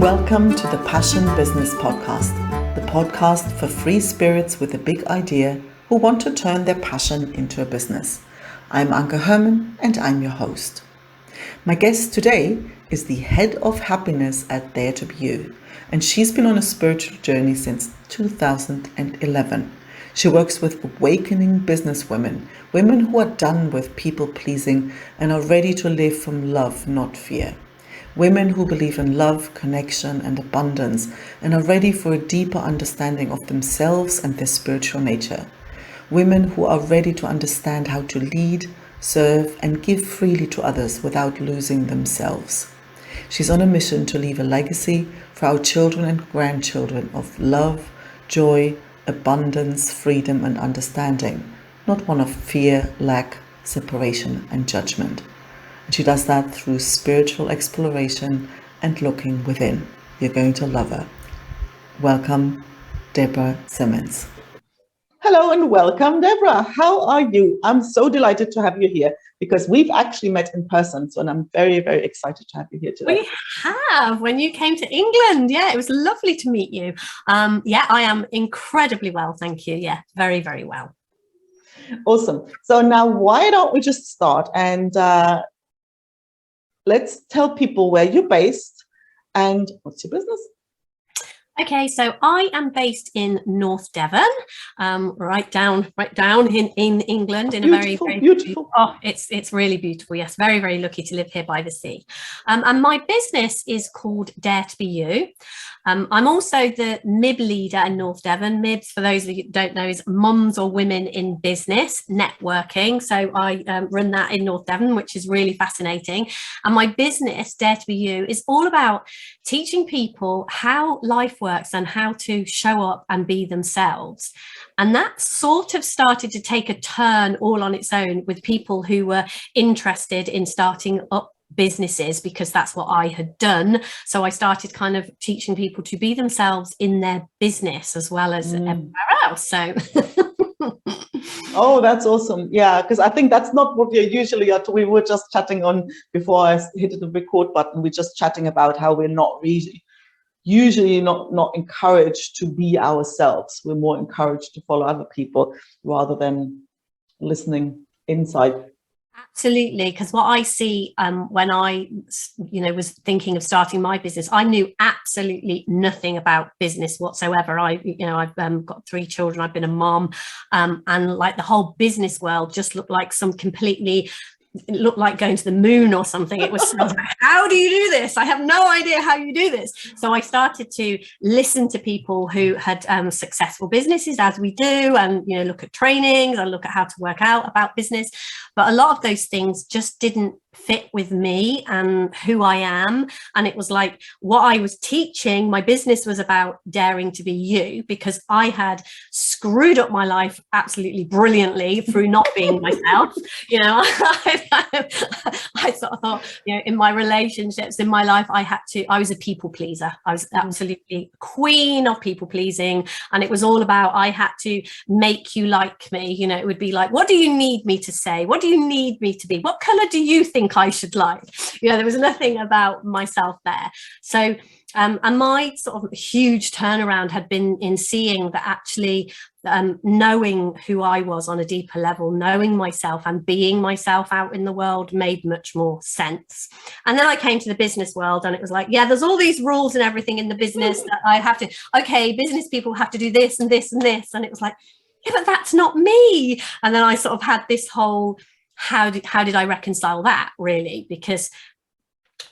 Welcome to the Passion Business Podcast, the podcast for free spirits with a big idea who want to turn their passion into a business. I'm Anke Herman and I'm your host. My guest today is the head of happiness at Dare to Be You, and she's been on a spiritual journey since 2011. She works with awakening businesswomen, women who are done with people pleasing and are ready to live from love, not fear. Women who believe in love, connection, and abundance and are ready for a deeper understanding of themselves and their spiritual nature. Women who are ready to understand how to lead, serve, and give freely to others without losing themselves. She's on a mission to leave a legacy for our children and grandchildren of love, joy, abundance, freedom, and understanding, not one of fear, lack, separation, and judgment. And she does that through spiritual exploration and looking within. You're going to love her. Welcome, Deborah Simmons. Hello and welcome, Deborah. How are you? I'm so delighted to have you here because we've actually met in person. So I'm very, very excited to have you here today. We have, when you came to England. Yeah, it was lovely to meet you. I am incredibly well, thank you. Yeah, very, very well. Awesome. So now why don't we just start and let's tell people where you're based and what's your business? Okay, so I am based in North Devon, right down in England, in beautiful, a very beautiful. Oh, it's really beautiful. Yes, very, very lucky to live here by the sea. And my business is called Dare to Be You. I'm also the MIB leader in North Devon. MIBs, for those of you who don't know, is Mums or Women in Business Networking. So I run that in North Devon, which is really fascinating. And my business, Dare to Be You, is all about teaching people how life works and how to show up and be themselves. And that sort of started to take a turn all on its own with people who were interested in starting up businesses, because that's what I had done. So I started kind of teaching people to be themselves in their business as well as everywhere else. So oh, that's awesome. Yeah, because I think that's not what we're usually at. We were just chatting on before I hit the record button. We're just chatting about how we're not really usually not encouraged to be ourselves. We're more encouraged to follow other people rather than listening inside. Absolutely, because what I see when I, was thinking of starting my business, I knew absolutely nothing about business whatsoever. I've got 3 children. I've been a mom, and like the whole business world just looked like it looked like going to the moon or something. It was like, how do you do this? I have no idea how you do this. So I started to listen to people who had successful businesses, as we do, and look at trainings and look at how to work out about business. But a lot of those things just didn't fit with me and who I am. And it was like what I was teaching, my business was about daring to be you, because I had screwed up my life absolutely brilliantly through not being myself. I sort of thought, in my relationships, in my life, I was a people pleaser. I was absolutely queen of people pleasing. And it was all about, I had to make you like me. It would be like, what do you need me to say? What do you need me to be? What color do you think I should like? There was nothing about myself there. So and my sort of huge turnaround had been in seeing that actually knowing who I was on a deeper level, knowing myself and being myself out in the world made much more sense. And then I came to the business world and it was like, yeah, there's all these rules and everything in the business that I have to, okay, business people have to do this and this and this. And it was like, yeah, but that's not me. And then I sort of had this whole, how did I reconcile that, really? Because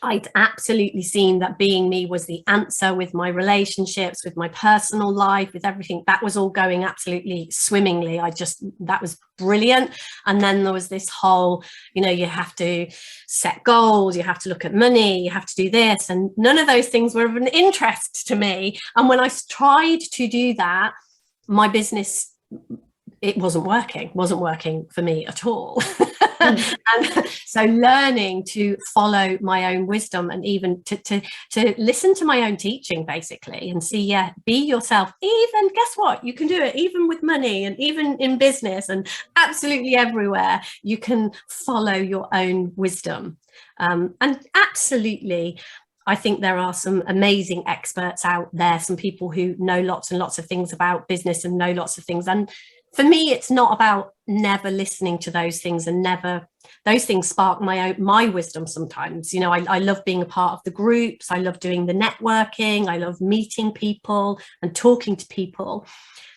I'd absolutely seen that being me was the answer with my relationships, with my personal life, with everything. That was all going absolutely swimmingly. That was brilliant. And then there was this whole, you have to set goals, you have to look at money, you have to do this. And none of those things were of an interest to me. And when I tried to do that, my business, it wasn't working for me at all. And so learning to follow my own wisdom and even to listen to my own teaching, basically, and see, be yourself. Even, guess what? You can do it even with money and even in business and absolutely everywhere. You can follow your own wisdom. And absolutely, I think there are some amazing experts out there, some people who know lots and lots of things about business and know lots of things. And for me, it's not about never listening to those things, and those things spark my wisdom sometimes. You know, I love being a part of the groups. I love doing the networking. I love meeting people and talking to people.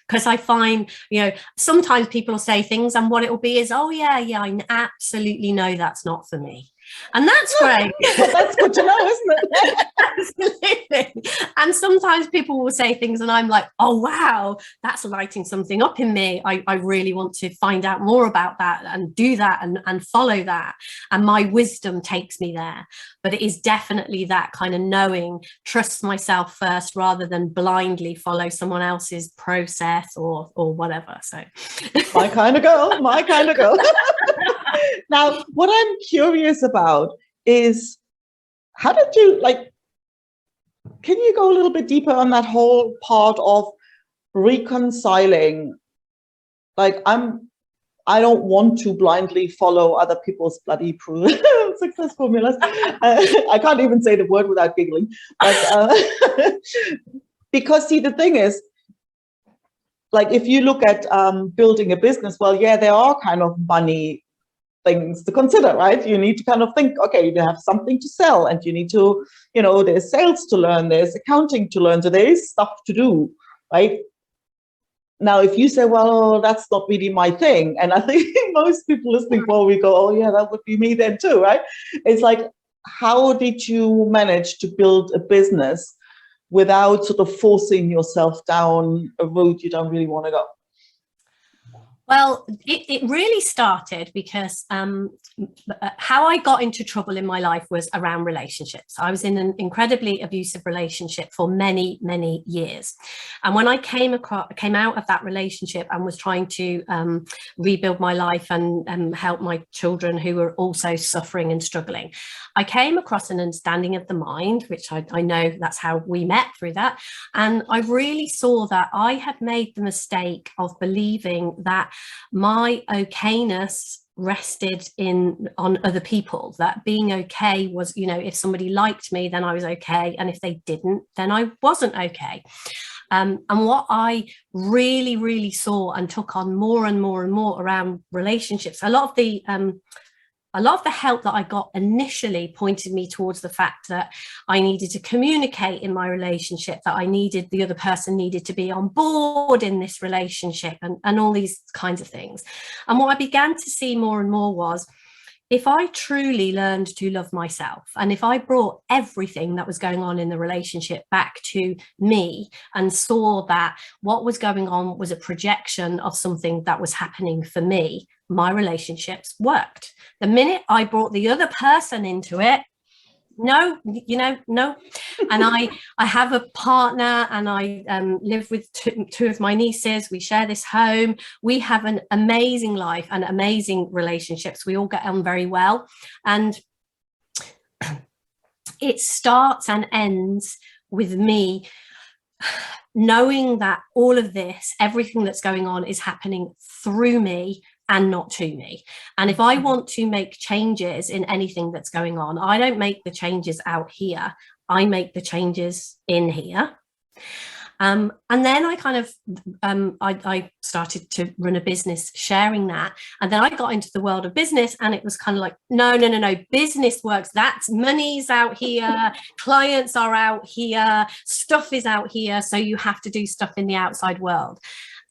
Because I find, you know, sometimes people will say things and what it will be is, oh, yeah, I absolutely know that's not for me. And that's great. That's good to know, isn't it? Absolutely. And sometimes people will say things and I'm like, oh, wow, that's lighting something up in me. I really want to find out more about that and do that and follow that. And my wisdom takes me there. But it is definitely that kind of knowing, trust myself first rather than blindly follow someone else's process or whatever. So my kind of girl. Now, what I'm curious about is, how did you, like, can you go a little bit deeper on that whole part of reconciling? Like, I don't want to blindly follow other people's bloody success formulas. I can't even say the word without giggling. But, because, see, the thing is, like, if you look at building a business, well, yeah, there are kind of money things to consider, right? You need to kind of think, okay, you have something to sell, and you need to, you know, there's sales to learn, there's accounting to learn, so there is stuff to do, right? Now, if you say, well, that's not really my thing, and I think most people listening probably go, oh yeah, that would be me then too, right? It's like, how did you manage to build a business without sort of forcing yourself down a road you don't really want to go? Well, it really started because how I got into trouble in my life was around relationships. I was in an incredibly abusive relationship for many, many years. And when I came out of that relationship and was trying to rebuild my life and help my children who were also suffering and struggling, I came across an understanding of the mind, which I know that's how we met through that. And I really saw that I had made the mistake of believing that my okayness rested on other people, that being okay was, you know, if somebody liked me, then I was okay. And if they didn't, then I wasn't okay. And what I really, really saw and took on more and more and more around relationships, a lot of the help that I got initially pointed me towards the fact that I needed to communicate in my relationship, that the other person needed to be on board in this relationship and all these kinds of things. And what I began to see more and more was, if I truly learned to love myself, and if I brought everything that was going on in the relationship back to me and saw that what was going on was a projection of something that was happening for me, my relationships worked. The minute I brought the other person into it, no. And I have a partner, and I live with two of my nieces. We share this home. We have an amazing life and amazing relationships. We all get on very well. And it starts and ends with me knowing that all of this, everything that's going on, is happening through me and not to me. And if I want to make changes in anything that's going on, I don't make the changes out here. I make the changes in here. And then I kind of, I started to run a business sharing that. And then I got into the world of business, and it was kind of like, no, business works. That's money's out here. Clients are out here. Stuff is out here. So you have to do stuff in the outside world.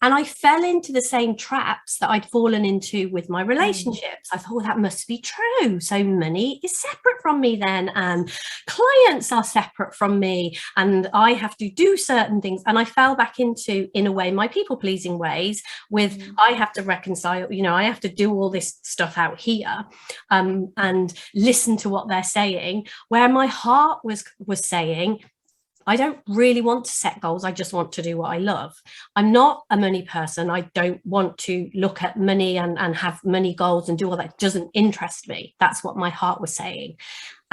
And I fell into the same traps that I'd fallen into with my relationships. I thought, that must be true. So money is separate from me then, and clients are separate from me, and I have to do certain things. And I fell back into, in a way, my people-pleasing ways with, I have to reconcile, you know, I have to do all this stuff out here and listen to what they're saying, where my heart was saying, I don't really want to set goals. I just want to do what I love. I'm not a money person. I don't want to look at money and have money goals and do all that. It doesn't interest me. That's what my heart was saying.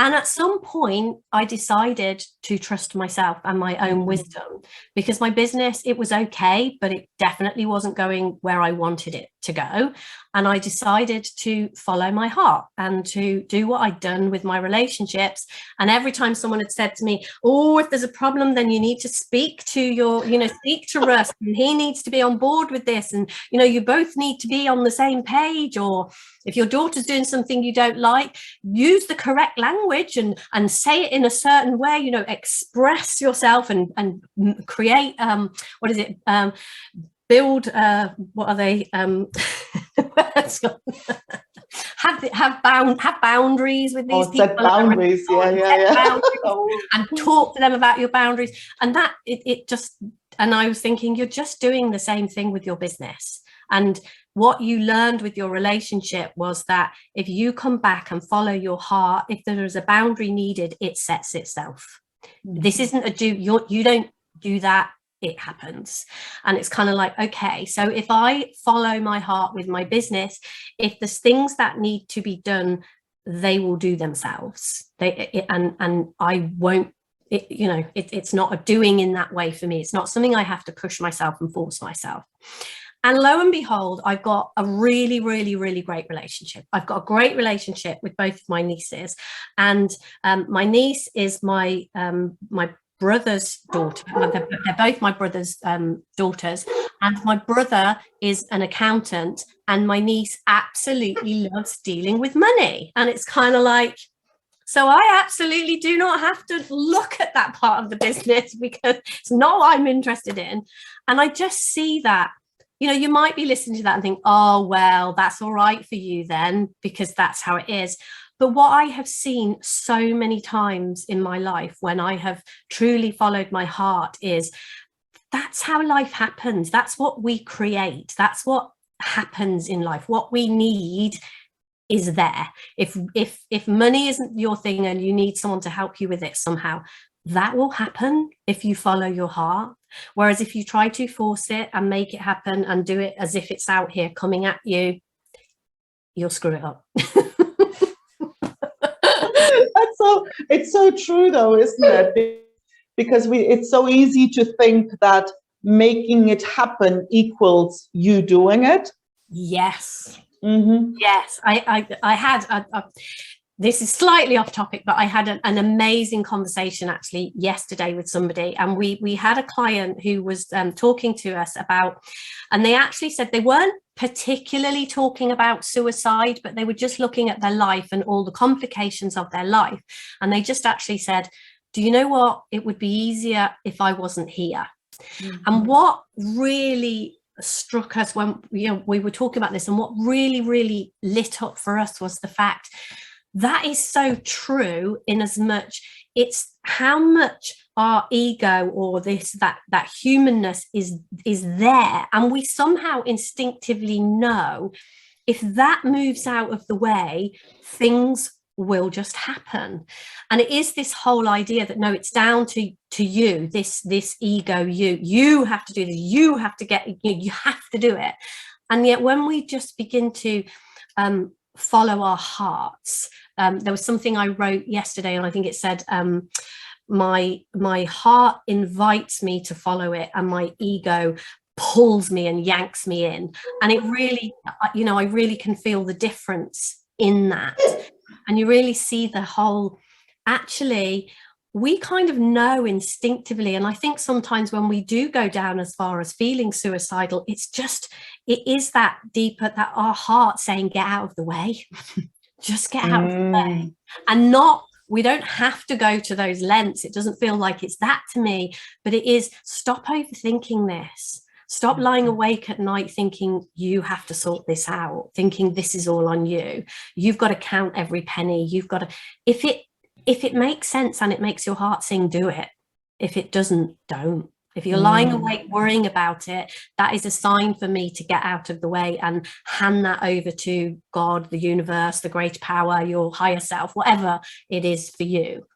And at some point, I decided to trust myself and my own wisdom, because my business, it was okay, but it definitely wasn't going where I wanted it to go. And I decided to follow my heart and to do what I'd done with my relationships. And every time someone had said to me, oh, if there's a problem, then you need to speak to speak to Russ, and he needs to be on board with this. And, you both need to be on the same page. Or if your daughter's doing something you don't like, use the correct language and say it in a certain way, express yourself and create, build, what are they? have boundaries with these people. Set boundaries, boundaries and talk to them about your boundaries. And that and I was thinking, you're just doing the same thing with your business. And what you learned with your relationship was that if you come back and follow your heart, if there is a boundary needed, it sets itself. This isn't you don't do that, it happens. And it's kind of like, okay, so if I follow my heart with my business, if there's things that need to be done, they will do themselves. And I won't, it's not a doing in that way for me. It's not something I have to push myself and force myself. And lo and behold, I've got a really, really, really great relationship. I've got a great relationship with both of my nieces. And my niece is my brother's daughter. They're both my brother's daughters. And my brother is an accountant. And my niece absolutely loves dealing with money. And it's kind of like, so I absolutely do not have to look at that part of the business, because it's not what I'm interested in. And I just see that. You might be listening to that and think, oh, well, that's all right for you then, because that's how it is. But what I have seen so many times in my life when I have truly followed my heart is that's how life happens. That's what we create. That's what happens in life. What we need is there. If money isn't your thing and you need someone to help you with it somehow, that will happen if you follow your heart. Whereas if you try to force it and make it happen and do it as if it's out here coming at you, you'll screw it up. It's so true though, isn't it? Because it's so easy to think that making it happen equals you doing it. Yes. Mm-hmm. Yes. I had this is slightly off topic, but I had an amazing conversation actually yesterday with somebody, and we had a client who was talking to us about, and they actually said they weren't particularly talking about suicide, but they were just looking at their life and all the complications of their life. And they just actually said, do you know what? It would be easier if I wasn't here. Mm-hmm. And what really struck us when we were talking about this, and what really, really lit up for us was the fact that is so true, in as much it's how much our ego or that humanness is there, and we somehow instinctively know if that moves out of the way, things will just happen. And it is this whole idea that no, it's down to you, this ego, you have to do this, you have to you have to do it. And yet when we just begin to follow our hearts, there was something I wrote yesterday, and I think it said my heart invites me to follow it, and my ego pulls me and yanks me in. And it really, I really can feel the difference in that. And you really see the whole, actually, we kind of know instinctively. And I think sometimes when we do go down as far as feeling suicidal, it is that deeper, that our heart saying, get out of the way, just get out of the way. And we don't have to go to those lengths. It doesn't feel like it's that to me, but it is, stop overthinking this. Stop lying awake at night thinking you have to sort this out, thinking this is all on you. You've got to count every penny. You've got to, if it makes sense and it makes your heart sing, do it. If it doesn't, don't. If you're lying awake worrying about it, that is a sign for me to get out of the way and hand that over to God, the universe, the great power, your higher self, whatever it is for you.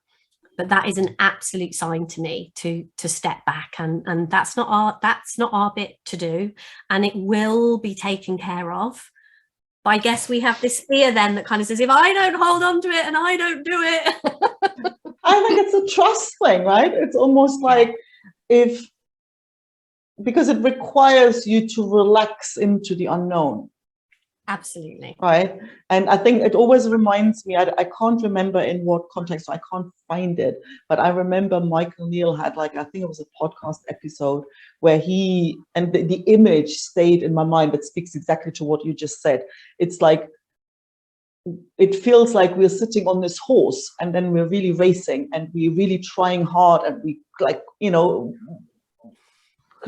But that is an absolute sign to me to step back, and that's not our bit to do, and it will be taken care of. But I guess we have this fear then that kind of says, if I don't hold on to it and I don't do it. I think it's a trust thing, right? It's almost like because it requires you to relax into the unknown. Absolutely. Right. And I think it always reminds me, I can't remember in what context, I can't find it, but I remember Michael Neal had I think it was a podcast episode where the image stayed in my mind that speaks exactly to what you just said. It's like, it feels like we're sitting on this horse and then we're really racing and we're really trying hard and we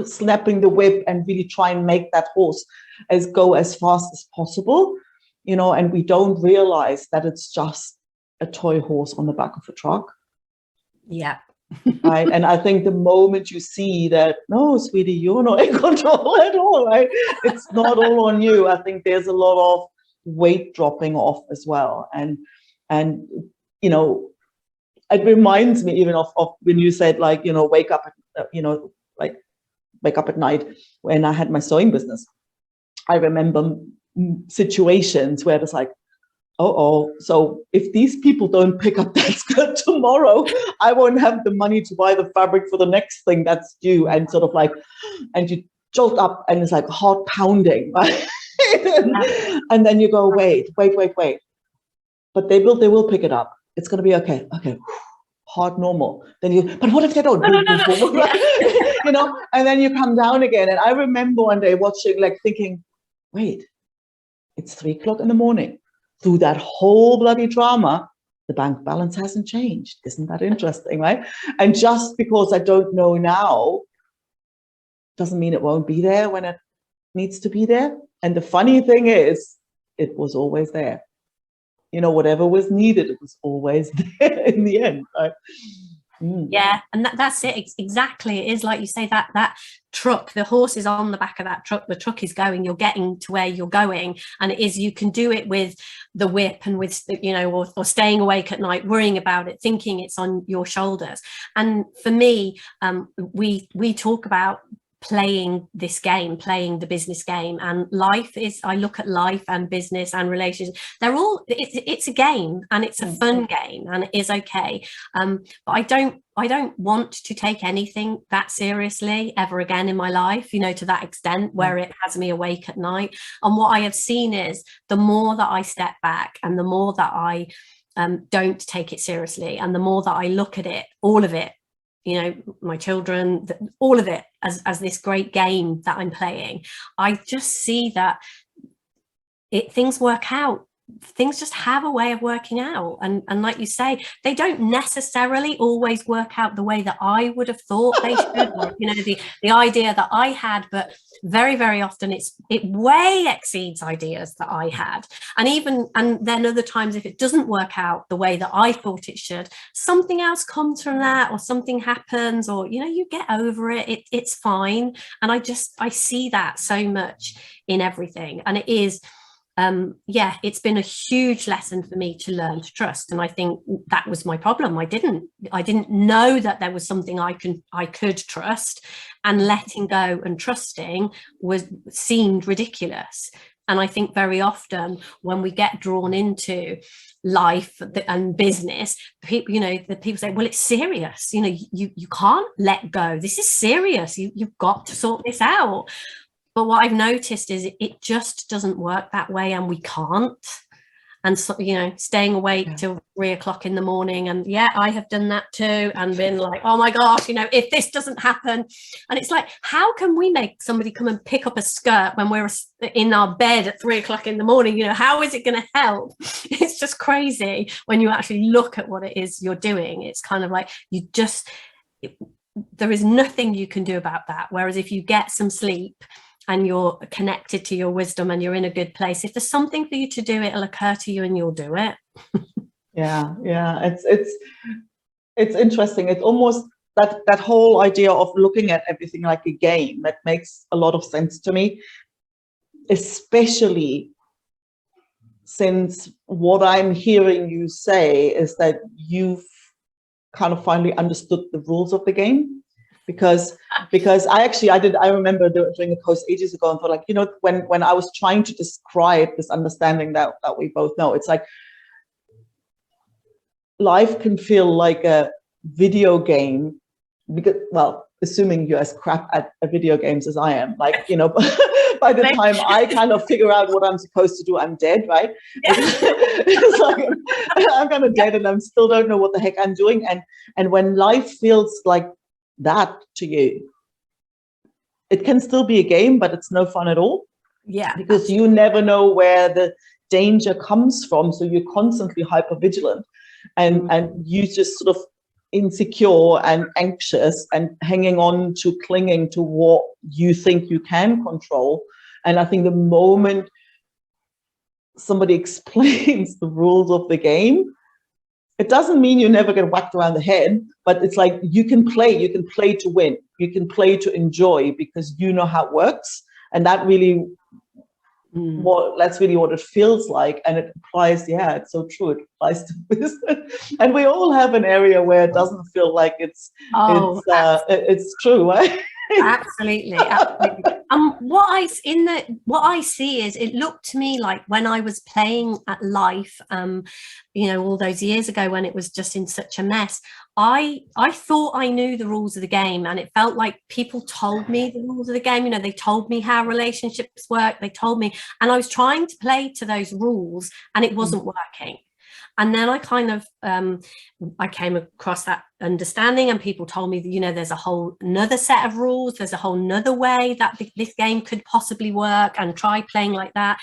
snapping the whip and really try and make that horse go as fast as possible, and we don't realize that it's just a toy horse on the back of a truck. Yeah. Right. And I think the moment you see that, no, sweetie, you're not in control at all, right? It's not all on you. I think there's a lot of weight dropping off as well. And it reminds me even of when you said wake up at night when I had my sewing business. I remember situations where it's like, so if these people don't pick up that skirt tomorrow, I won't have the money to buy the fabric for the next thing that's due, and and you jolt up and it's like heart pounding, right? And then you go, wait, but they will pick it up. It's going to be okay. Hard normal. Then but what if they don't? No. And then you come down again. And I remember one day watching, thinking, wait, it's 3:00 in the morning. Through that whole bloody drama, the bank balance hasn't changed. Isn't that interesting, right? And just because I don't know now doesn't mean it won't be there when it needs to be there. And the funny thing is, it was always there. Whatever was needed, it was always there in the end, right? Yeah, and that's it exactly. It is like you say, that truck, the horse is on the back of that truck, the truck is going, you're getting to where you're going, and it is, you can do it with the whip and with or staying awake at night worrying about it, thinking it's on your shoulders. And for me, we talk about playing this game, playing the business game, and I look at life and business and relationships, they're all, it's a game, and it's a fun game, and it is okay, but I don't want to take anything that seriously ever again in my life, to that extent where it has me awake at night. And what I have seen is, the more that I step back and the more that I don't take it seriously, and the more that I look at it, all of it, my children, all of it as this great game that I'm playing, I just see that things work out. Things just have a way of working out, and like you say, they don't necessarily always work out the way that I would have thought they should. The idea that I had, but very, very often it way exceeds ideas that I had. And then other times, if it doesn't work out the way that I thought it should, something else comes from that, or something happens, or you get over it. It's fine. And I see that so much in everything, and it is. It's been a huge lesson for me to learn to trust, and I think that was my problem. I didn't know that there was something I could trust, and letting go and trusting seemed ridiculous. And I think very often when we get drawn into life and business, the people say, well, it's serious. You can't let go. This is serious. You've got to sort this out. But what I've noticed is it just doesn't work that way, and we can't. And so, staying awake till 3:00 in the morning, and I have done that too, and been like, oh my gosh, if this doesn't happen, and it's like, how can we make somebody come and pick up a skirt when we're in our bed at 3:00 in the morning? How is it going to help? It's just crazy when you actually look at what it is you're doing. It's kind of like there is nothing you can do about that. Whereas if you get some sleep, and you're connected to your wisdom, and you're in a good place, if there's something for you to do, it'll occur to you and you'll do it. Yeah. It's interesting. It's almost that whole idea of looking at everything like a game that makes a lot of sense to me, especially since what I'm hearing you say is that you've kind of finally understood the rules of the game. because I remember doing a post ages ago and thought, like, when I was trying to describe this understanding that we both know, it's like life can feel like a video game, because, well, assuming you're as crap at video games as I am, like, by the time I kind of figure out what I'm supposed to do, I'm dead, right? It's like I'm kind of dead and I still don't know what the heck I'm doing. And when life feels like that to you, it can still be a game, but it's no fun at all. Yeah. Because you never know where the danger comes from. So you're constantly hyper vigilant and you just sort of insecure and anxious and hanging on to clinging to what you think you can control. And I think the moment somebody explains the rules of the game, it doesn't mean you never get whacked around the head, but it's like you can play to win, you can play to enjoy, because you know how it works. And that really that's really what it feels like. And it applies, it's so true, it applies to business. And we all have an area where it doesn't feel like it's true, right? Absolutely. What I see is, it looked to me like when I was playing at life, all those years ago when it was just in such a mess, I thought I knew the rules of the game, and it felt like people told me the rules of the game. They told me how relationships work. They told me, and I was trying to play to those rules, and it wasn't working. And then I kind of, I came across that understanding, and people told me that, there's a whole another set of rules. There's a whole nother way that this game could possibly work, and try playing like that.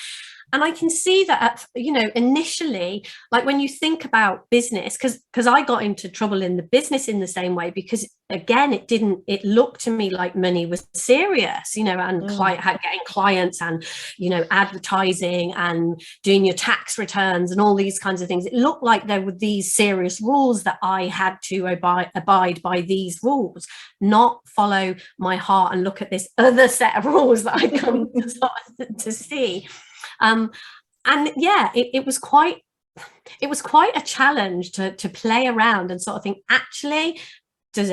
And I can see that, initially, like when you think about business, because I got into trouble in the business in the same way, because again, it looked to me like money was serious, and getting clients and, advertising and doing your tax returns and all these kinds of things. It looked like there were these serious rules that I had to abide by these rules, not follow my heart and look at this other set of rules that I come to see. It was quite a challenge to play around and sort of think, actually, does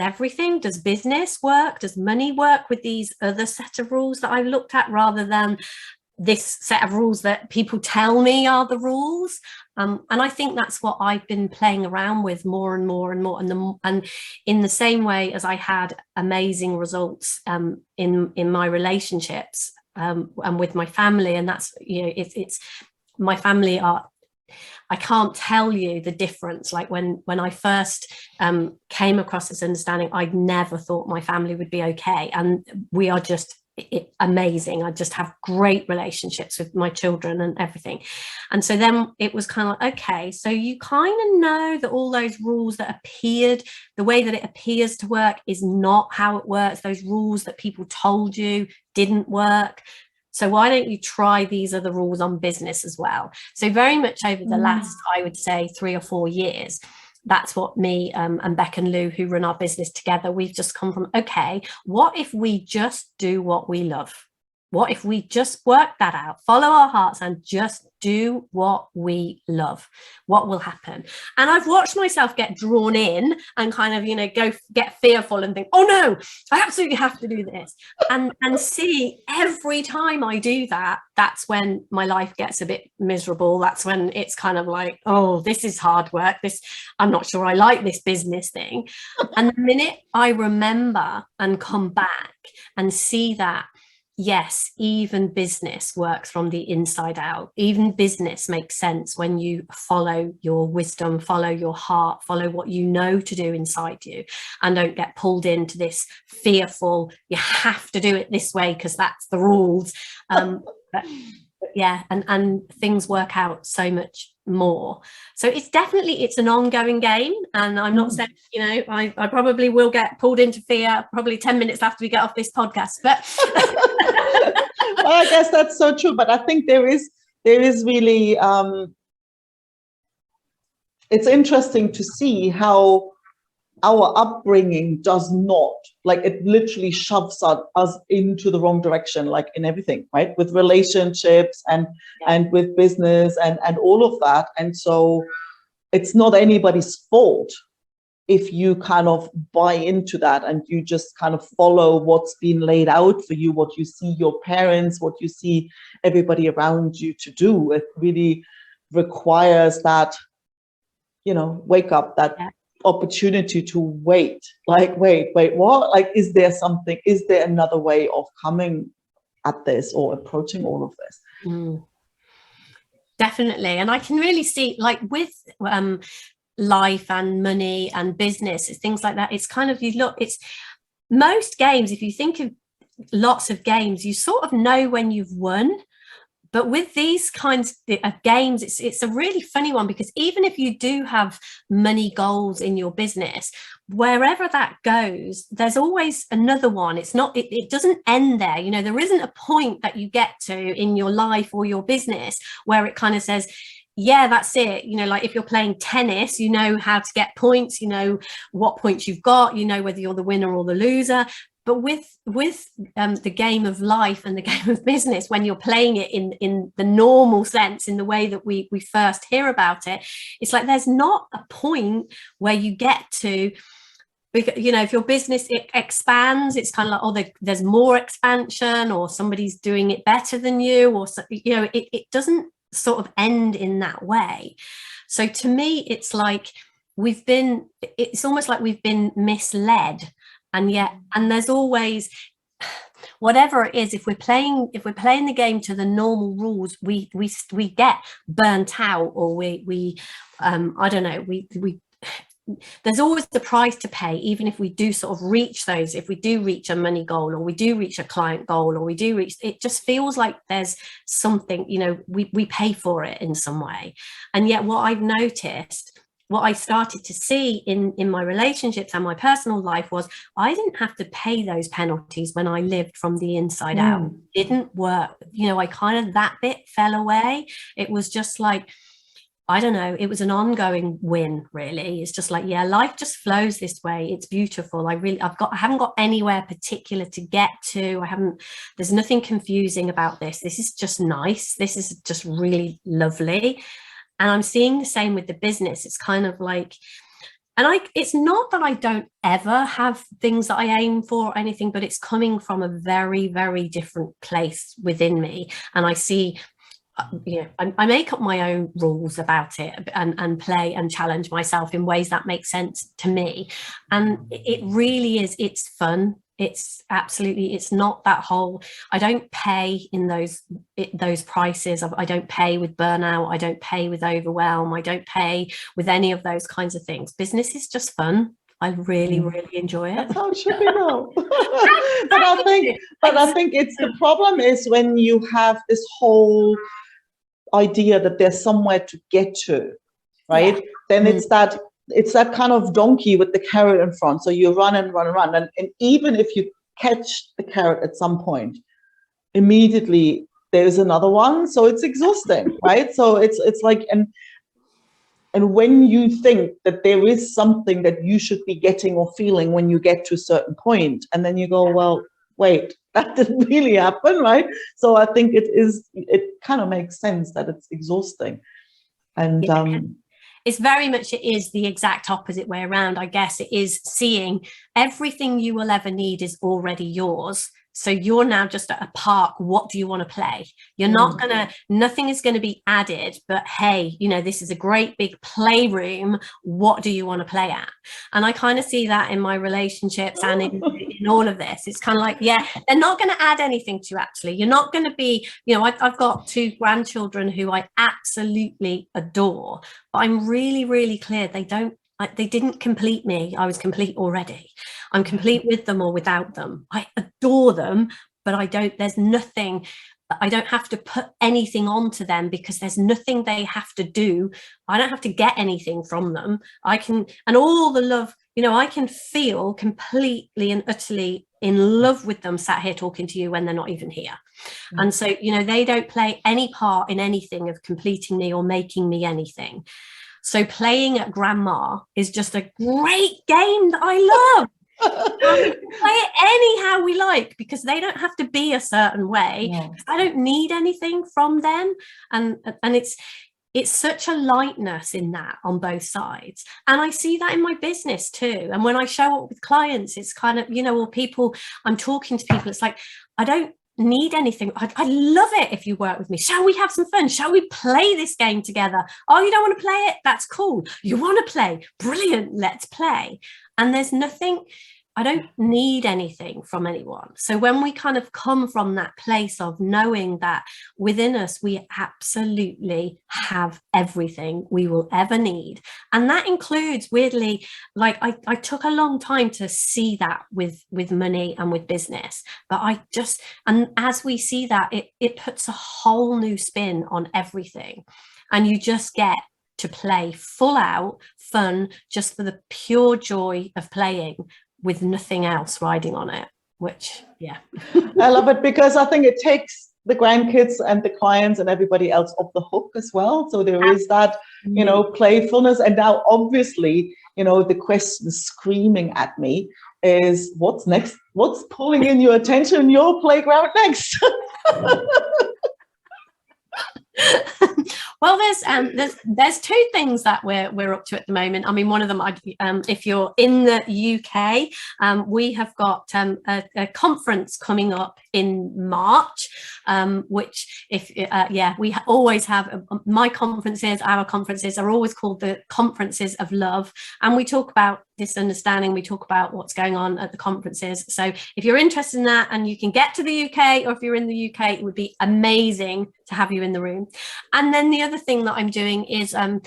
business work? Does money work with these other set of rules that I've looked at, rather than this set of rules that people tell me are the rules? And I think that's what I've been playing around with more and more and more. And in the same way as I had amazing results in my relationships, and with my family, and that's, it's my family are, I can't tell you the difference. Like when I first came across this understanding, I never thought my family would be okay, and we are just amazing. I just have great relationships with my children and everything. And so then it was kind of like, okay, so you kind of know that all those rules that appeared, the way that it appears to work is not how it works. Those rules that people told you didn't work. So why don't you try these other rules on business as well? So very much over the last, I would say, 3 or 4 years, that's what me and Beck and Lou, who run our business together, we've just come from, okay, what if we just do what we love? What if we just work that out, follow our hearts and just do what we love? What will happen? And I've watched myself get drawn in and kind of, go get fearful and think, oh no, I absolutely have to do this. And see every time I do that, that's when my life gets a bit miserable. That's when it's kind of like, oh, this is hard work. I'm not sure I like this business thing. And the minute I remember and come back and see that, yes, even business works from the inside out. Even business makes sense when you follow your wisdom, follow your heart, follow what you know to do inside you, and don't get pulled into this fearful, you have to do it this way because that's the rules. But yeah, and things work out so much more. So it's an ongoing game, and I'm not saying, I probably will get pulled into fear probably 10 minutes after we get off this podcast, but well, I guess that's so true. But I think there is really it's interesting to see how our upbringing does not, like, it literally shoves us into the wrong direction, like in everything, right? With relationships and with business and all of that. And so it's not anybody's fault if you kind of buy into that and you just kind of follow what's been laid out for you, what you see your parents, what you see everybody around you to do. It really requires that, wake up, that opportunity to wait. Like, wait, what? Like, is there another way of coming at this or approaching all of this? Definitely. And I can really see, like, with life and money and business, things like that, it's kind of, it's most games, if you think of lots of games, you sort of know when you've won. But with these kinds of games, it's a really funny one, because even if you do have money goals in your business, wherever that goes, there's always another one. It doesn't end there. There isn't a point that you get to in your life or your business where it kind of says, yeah, that's it. Like if you're playing tennis, you know how to get points, you know what points you've got, you know whether you're the winner or the loser. But with the game of life and the game of business, when you're playing it in the normal sense, in the way that we first hear about it, it's like there's not a point where you get to, because, if your business expands, it's kind of like, there's more expansion, or somebody's doing it better than you, or it doesn't sort of end in that way. So to me, it's like it's almost like we've been misled. And there's always, whatever it is, if we're playing the game to the normal rules, we get burnt out, or we I don't know, we there's always the price to pay, even if we do sort of reach those, if we do reach a money goal, or we do reach a client goal, or we do reach, it just feels like there's something, we pay for it in some way. And yet what I've noticed, what I started to see in my relationships and my personal life, was I didn't have to pay those penalties when I lived from the inside out. It didn't work. I kind of, that bit fell away. It was just like, I don't know, it was an ongoing win, really. It's just like, yeah, life just flows this way. It's beautiful. I haven't got anywhere particular to get to. There's nothing confusing about this. This is just nice. This is just really lovely. And I'm seeing the same with the business. It's kind of like, it's not that I don't ever have things that I aim for or anything, but it's coming from a very, very different place within me. And I see, I make up my own rules about it, and play and challenge myself in ways that make sense to me. And it really is, it's fun. It's absolutely, it's not that whole, I don't pay in those prices. I don't pay with burnout. I don't pay with overwhelm. I don't pay with any of those kinds of things. Business is just fun. I really, really enjoy it. That's how it should be now. But I think it's, the problem is when you have this whole idea that there's somewhere to get to, right? Yeah. Then it's that kind of donkey with the carrot in front. So you run and run and run. And even if you catch the carrot at some point, immediately there's another one. So it's exhausting, right? So it's like, and when you think that there is something that you should be getting or feeling when you get to a certain point, and then you go, well, wait, that didn't really happen, right? So I think it kind of makes sense that it's exhausting. And it's very much, it is the exact opposite way around, I guess. It is seeing everything you will ever need is already yours. So you're now just at a park. What do you want to play? You're not nothing is going to be added, but hey, this is a great big playroom. What do you want to play at? And I kind of see that in my relationships and in all of this. It's kind of like, yeah, they're not going to add anything to you, actually. You're not going to be, I've got 2 grandchildren who I absolutely adore, but I'm really, really clear they didn't complete me. I was complete already. I'm complete with them or without them. I adore them, but there's nothing, I don't have to put anything onto them, because there's nothing they have to do. I don't have to get anything from them. And all the love, I can feel completely and utterly in love with them sat here talking to you when they're not even here. And so, they don't play any part in anything of completing me or making me anything. So playing at grandma is just a great game that I love. We can play it anyhow we like, because they don't have to be a certain way. Yeah. I don't need anything from them. And it's, it's such a lightness in that on both sides. And I see that in my business too. And when I show up with clients, it's kind of, or people, I'm talking to people, it's like, I don't need anything. I love it if you work with me. Shall we have some fun? Shall we play this game together? Oh, you don't want to play it? That's cool. You want to play? Brilliant. Let's play. And there's nothing, I don't need anything from anyone. So when we kind of come from that place of knowing that within us, we absolutely have everything we will ever need. And that includes, weirdly, like I took a long time to see that with money and with business, but and as we see that, it puts a whole new spin on everything. And you just get to play full out fun, just for the pure joy of playing, with nothing else riding on it, which, yeah. I love it, because I think it takes the grandkids and the clients and everybody else off the hook as well. So there is that, playfulness. And now, obviously, the question screaming at me is, what's next? What's pulling in your attention, your playground next? Well, there's two things that we're up to at the moment. I mean, one of them, if you're in the UK, we have got a conference coming up in March, which we always have. Our conferences are always called the Conferences of Love, and we talk about this understanding. We talk about what's going on at the conferences. So if you're interested in that and you can get to the UK, or if you're in the UK, it would be amazing to have you in the room. And then the other thing that I'm doing is I'm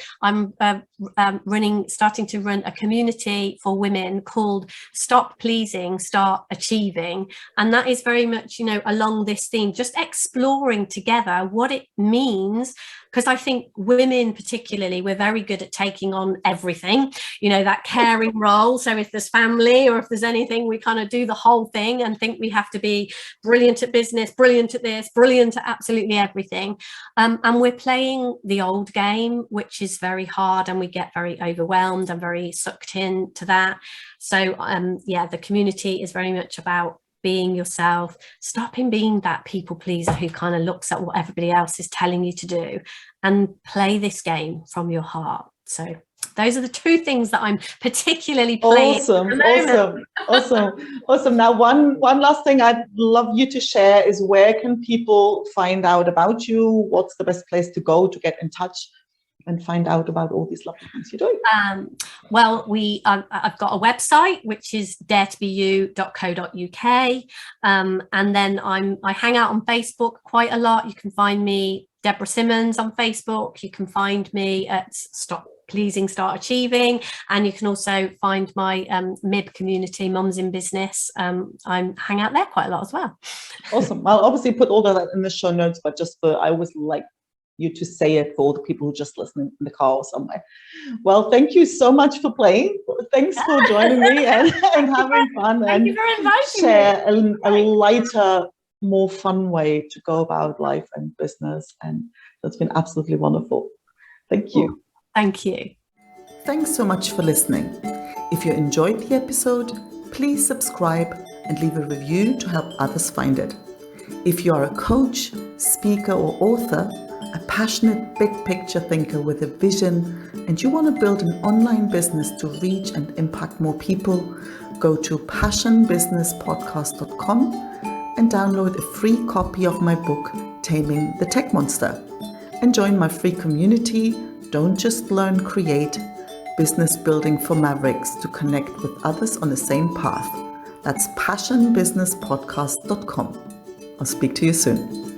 starting to run a community for women called Stop Pleasing, Start Achieving. And that is very much, along this theme, just exploring together what it means. Because I think women particularly, we're very good at taking on everything, that caring role. So if there's family or if there's anything, we kind of do the whole thing and think we have to be brilliant at business, brilliant at this, brilliant at absolutely everything. And we're playing the old game, which is very hard, and we get very overwhelmed and very sucked into that. So the community is very much about being yourself, stopping being that people pleaser who kind of looks at what everybody else is telling you to do, and play this game from your heart. So those are the two things that I'm particularly playing. Awesome. Now, one last thing I'd love you to share is, where can people find out about you? What's the best place to go to get in touch and find out about all these lovely things you're doing? Well, I've got a website, which is daretobeyou.co.uk, and then I hang out on Facebook quite a lot. You can find me, Deborah Simmons, on Facebook. You can find me at Stop Pleasing, Start Achieving, and you can also find my MIB community, Mums in Business. I hang out there quite a lot as well. Awesome. I'll obviously put all of that in the show notes, but I always like you to say it for the people who are just listening in the car or somewhere. Well, thank you so much for playing. Thanks for joining me and having fun. Thank you for inviting share me. a lighter, more fun way to go about life and business. And that's been absolutely wonderful. Thank you. Thank you. Thanks so much for listening. If you enjoyed the episode, please subscribe and leave a review to help others find it. If you are a coach, speaker, or author, a passionate big picture thinker with a vision, and you want to build an online business to reach and impact more people, go to passionbusinesspodcast.com and download a free copy of my book, Taming the Tech Monster. And join my free community, Don't Just Learn, Create, Business Building for Mavericks, to connect with others on the same path. That's passionbusinesspodcast.com. I'll speak to you soon.